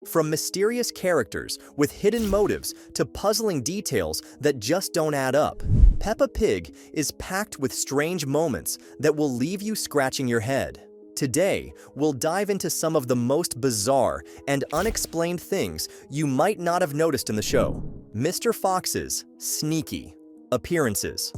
From mysterious characters with hidden motives to puzzling details that just don't add up, Peppa Pig is packed with strange moments that will leave you scratching your head. Today, we'll dive into some of the most bizarre and unexplained things you might not have noticed in the show. Mr. Fox's sneaky appearances.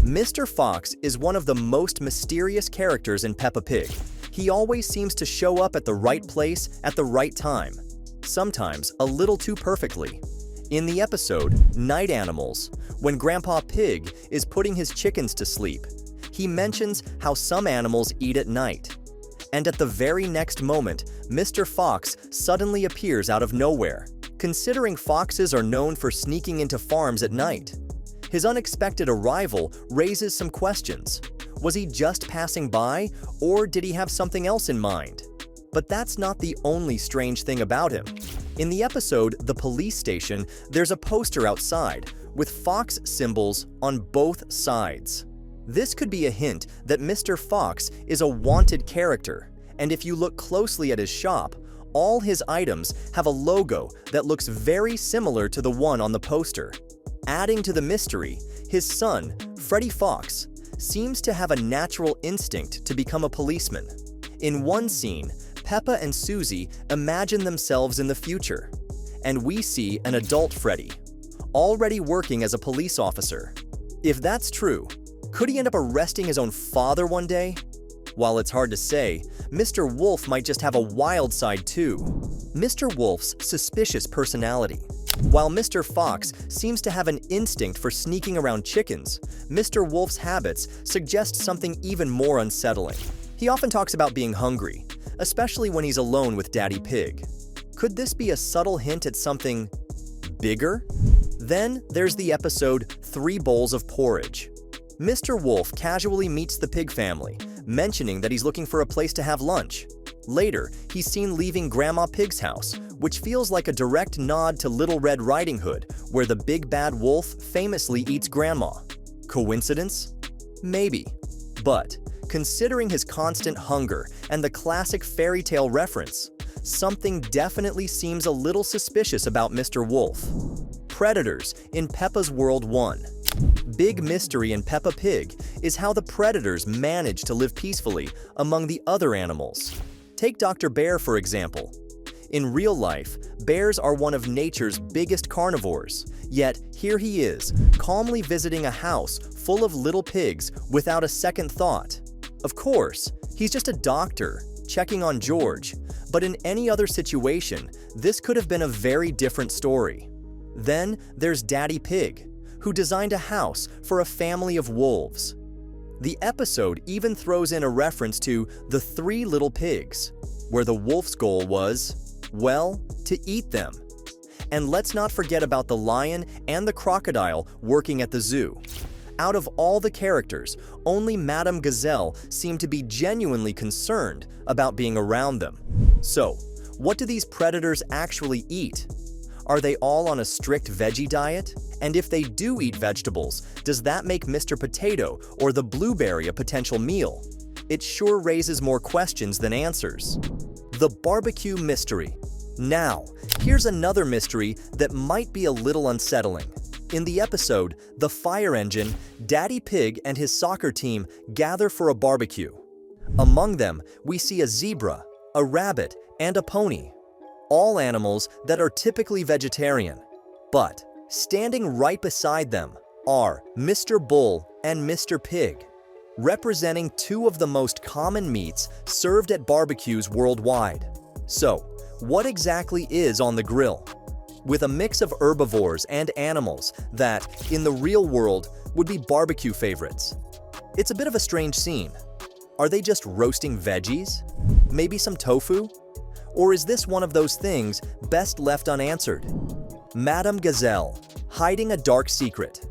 Mr. Fox is one of the most mysterious characters in Peppa Pig. He always seems to show up at the right place at the right time, sometimes a little too perfectly. In the episode Night Animals, when Grandpa Pig is putting his chickens to sleep, he mentions how some animals eat at night. And at the very next moment, Mr. Fox suddenly appears out of nowhere. Considering foxes are known for sneaking into farms at night, his unexpected arrival raises some questions. Was he just passing by, or did he have something else in mind? But that's not the only strange thing about him. In the episode The Police Station, there's a poster outside with fox symbols on both sides. This could be a hint that Mr. Fox is a wanted character, and if you look closely at his shop, all his items have a logo that looks very similar to the one on the poster. Adding to the mystery, his son, Freddie Fox, seems to have a natural instinct to become a policeman. In one scene, Peppa and Susie imagine themselves in the future, and we see an adult Freddie, already working as a police officer. If that's true, could he end up arresting his own father one day? While it's hard to say, Mr. Wolf might just have a wild side too. Mr. Wolf's suspicious personality. While Mr. Fox seems to have an instinct for sneaking around chickens, Mr. Wolf's habits suggest something even more unsettling. He often talks about being hungry, especially when he's alone with Daddy Pig. Could this be a subtle hint at something bigger? Then there's the episode 3 Bowls of Porridge. Mr. Wolf casually meets the pig family, mentioning that he's looking for a place to have lunch. Later, he's seen leaving Grandma Pig's house, which feels like a direct nod to Little Red Riding Hood, where the big bad wolf famously eats Grandma. Coincidence? Maybe. But, considering his constant hunger and the classic fairy tale reference, something definitely seems a little suspicious about Mr. Wolf. Predators in Peppa's World 1. Big mystery in Peppa Pig is how the predators manage to live peacefully among the other animals. Take Dr. Bear, for example. In real life, bears are one of nature's biggest carnivores, yet here he is, calmly visiting a house full of little pigs without a second thought. Of course, he's just a doctor, checking on George, but in any other situation, this could have been a very different story. Then there's Daddy Pig, who designed a house for a family of wolves. The episode even throws in a reference to the 3 little pigs, where the wolf's goal was, well, to eat them. And let's not forget about the lion and the crocodile working at the zoo. Out of all the characters, only Madame Gazelle seemed to be genuinely concerned about being around them. So, what do these predators actually eat? Are they all on a strict veggie diet? And if they do eat vegetables, does that make Mr. Potato or the blueberry a potential meal? It sure raises more questions than answers. The barbecue mystery. Now, here's another mystery that might be a little unsettling. In the episode The Fire Engine, Daddy Pig and his soccer team gather for a barbecue. Among them, we see a zebra, a rabbit, and a pony. All animals that are typically vegetarian. But standing right beside them are Mr. Bull and Mr. Pig, representing 2 of the most common meats served at barbecues worldwide. So, what exactly is on the grill? With a mix of herbivores and animals that, in the real world, would be barbecue favorites. It's a bit of a strange scene. Are they just roasting veggies? Maybe some tofu? Or is this one of those things best left unanswered? Madame Gazelle, hiding a dark secret.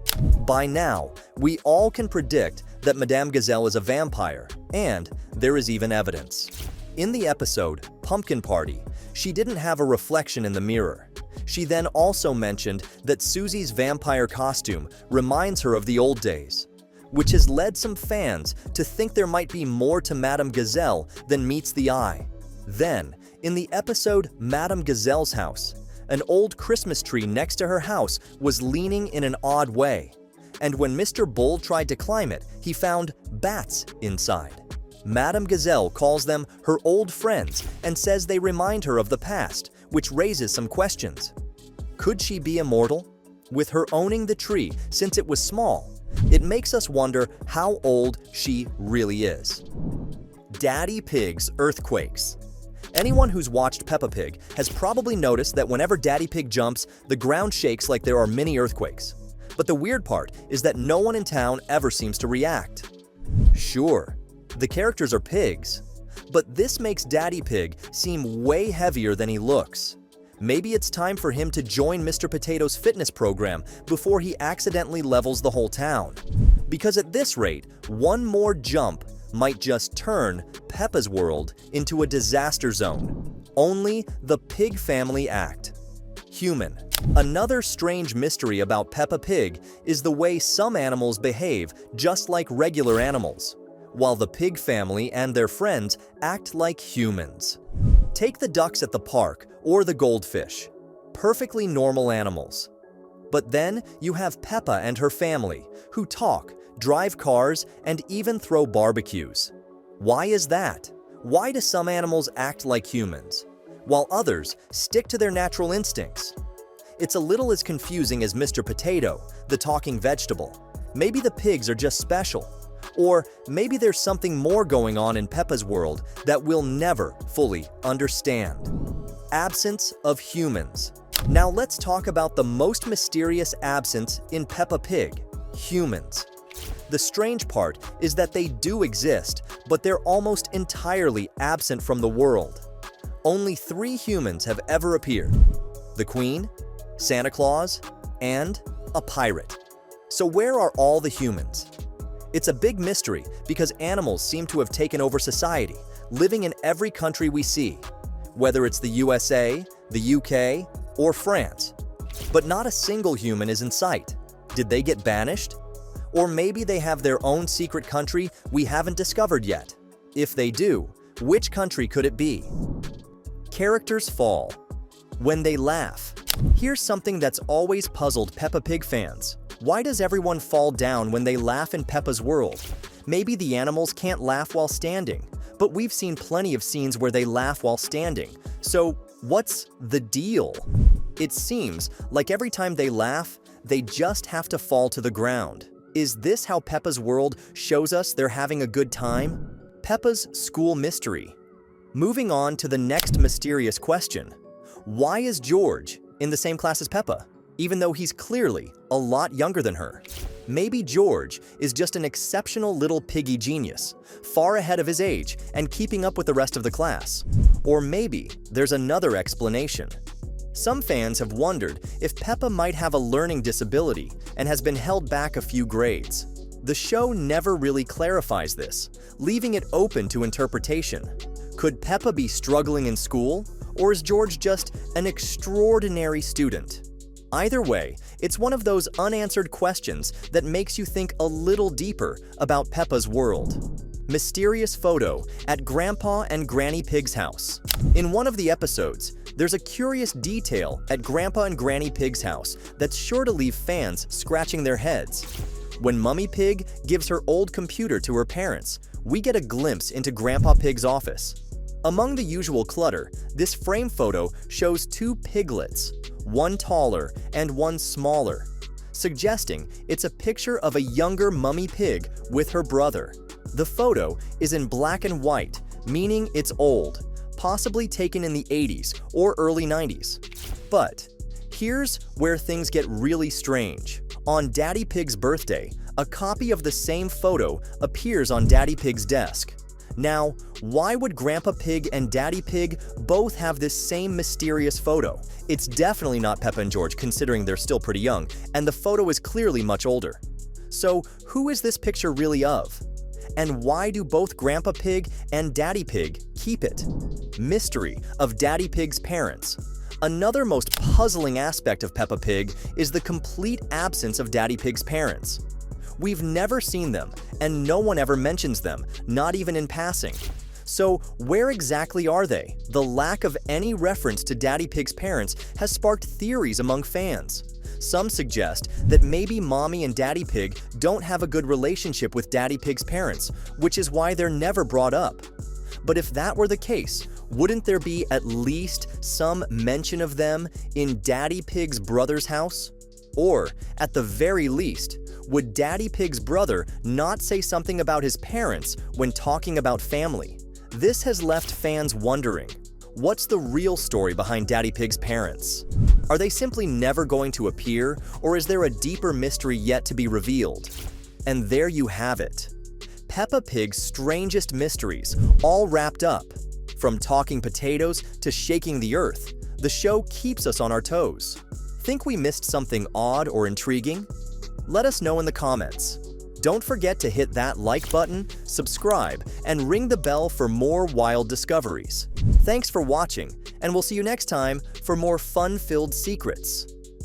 By now, we all can predict that Madame Gazelle is a vampire, and there is even evidence. In the episode Pumpkin Party, she didn't have a reflection in the mirror. She then also mentioned that Susie's vampire costume reminds her of the old days, which has led some fans to think there might be more to Madame Gazelle than meets the eye. Then, In the episode Madame Gazelle's House, an old Christmas tree next to her house was leaning in an odd way, and when Mr. Bull tried to climb it, he found bats inside. Madame Gazelle calls them her old friends and says they remind her of the past, which raises some questions. Could she be immortal? With her owning the tree since it was small, it makes us wonder how old she really is. Daddy Pig's earthquakes. Anyone who's watched Peppa Pig has probably noticed that whenever Daddy Pig jumps, the ground shakes like there are mini earthquakes. But the weird part is that no one in town ever seems to react. Sure, the characters are pigs, but this makes Daddy Pig seem way heavier than he looks. Maybe it's time for him to join Mr. Potato's fitness program before he accidentally levels the whole town. Because at this rate, one more jump might just turn Peppa's world into a disaster zone. Only the pig family act. Human. Another strange mystery about Peppa Pig is the way some animals behave just like regular animals, while the pig family and their friends act like humans. Take the ducks at the park or the goldfish. Perfectly normal animals. But then you have Peppa and her family, who talk, drive cars, and even throw barbecues. Why is that? Why do some animals act like humans, while others stick to their natural instincts? It's a little as confusing as Mr. Potato, the talking vegetable. Maybe the pigs are just special. Or maybe there's something more going on in Peppa's world that we'll never fully understand. Absence of humans. Now let's talk about the most mysterious absence in Peppa Pig: humans. The strange part is that they do exist, but they're almost entirely absent from the world. Only 3 humans have ever appeared: the Queen, Santa Claus, and a pirate. So where are all the humans? It's a big mystery because animals seem to have taken over society, living in every country we see, whether it's the USA, the UK, or France. But not a single human is in sight. Did they get banished? Or maybe they have their own secret country we haven't discovered yet. If they do, which country could it be? Characters fall. When they laugh. Here's something that's always puzzled Peppa Pig fans. Why does everyone fall down when they laugh in Peppa's world? Maybe the animals can't laugh while standing, but we've seen plenty of scenes where they laugh while standing. So what's the deal? It seems like every time they laugh, they just have to fall to the ground. Is this how Peppa's world shows us they're having a good time? Peppa's school mystery. Moving on to the next mysterious question. Why is George in the same class as Peppa, even though he's clearly a lot younger than her? Maybe George is just an exceptional little piggy genius, far ahead of his age and keeping up with the rest of the class. Or maybe there's another explanation. Some fans have wondered if Peppa might have a learning disability and has been held back a few grades. The show never really clarifies this, leaving it open to interpretation. Could Peppa be struggling in school, or is George just an extraordinary student? Either way, it's one of those unanswered questions that makes you think a little deeper about Peppa's world. Mysterious photo at Grandpa and Granny Pig's house. In one of the episodes, there's a curious detail at Grandpa and Granny Pig's house that's sure to leave fans scratching their heads. When Mummy Pig gives her old computer to her parents, we get a glimpse into Grandpa Pig's office. Among the usual clutter, this frame photo shows 2 piglets, one taller and one smaller, suggesting it's a picture of a younger Mummy Pig with her brother. The photo is in black and white, meaning it's old, possibly taken in the 80s or early 90s. But here's where things get really strange. On Daddy Pig's birthday, a copy of the same photo appears on Daddy Pig's desk. Now, why would Grandpa Pig and Daddy Pig both have this same mysterious photo? It's definitely not Peppa and George, considering they're still pretty young, and the photo is clearly much older. So, who is this picture really of? And why do both Grandpa Pig and Daddy Pig keep it? Mystery of Daddy Pig's parents. Another most puzzling aspect of Peppa Pig is the complete absence of Daddy Pig's parents. We've never seen them, and no one ever mentions them, not even in passing. So where exactly are they? The lack of any reference to Daddy Pig's parents has sparked theories among fans. Some suggest that maybe Mommy and Daddy Pig don't have a good relationship with Daddy Pig's parents, which is why they're never brought up. But if that were the case, wouldn't there be at least some mention of them in Daddy Pig's brother's house? Or, at the very least, would Daddy Pig's brother not say something about his parents when talking about family? This has left fans wondering, what's the real story behind Daddy Pig's parents? Are they simply never going to appear, or is there a deeper mystery yet to be revealed? And there you have it. Peppa Pig's strangest mysteries, all wrapped up. From talking potatoes to shaking the earth, the show keeps us on our toes. Think we missed something odd or intriguing? Let us know in the comments. Don't forget to hit that like button, subscribe, and ring the bell for more wild discoveries. Thanks for watching, and we'll see you next time for more fun-filled secrets.